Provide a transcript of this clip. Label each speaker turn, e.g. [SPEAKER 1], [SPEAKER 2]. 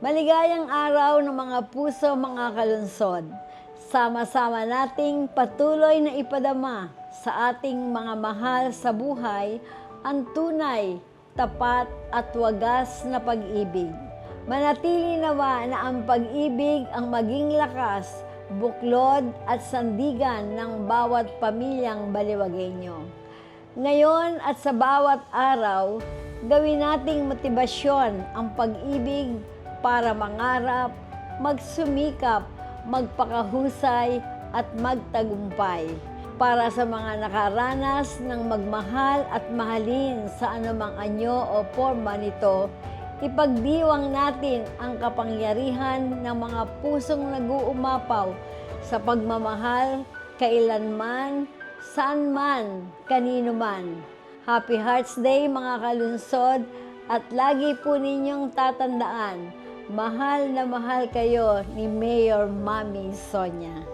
[SPEAKER 1] Maligayang araw ng mga puso, mga kalunsod. Sama-sama nating patuloy na ipadama sa ating mga mahal sa buhay ang tunay, tapat at wagas na pag-ibig. Manatili nawa na ang pag-ibig ang maging lakas, buklod at sandigan ng bawat pamilyang Baliwaghenyo. Ngayon at sa bawat araw, gawin nating motibasyon ang pag-ibig para mangarap, magsumikap, magpakahusay at magtagumpay. Para sa mga nakaranas ng magmahal at mahalin sa anumang anyo o forma nito, ipagdiwang natin ang kapangyarihan ng mga pusong nag-uumapaw sa pagmamahal kailanman, saan man, kanino man. Happy Hearts Day mga kalunsod at lagi po ninyong tatandaan, mahal na mahal kayo ni Mayor Mami Sonia.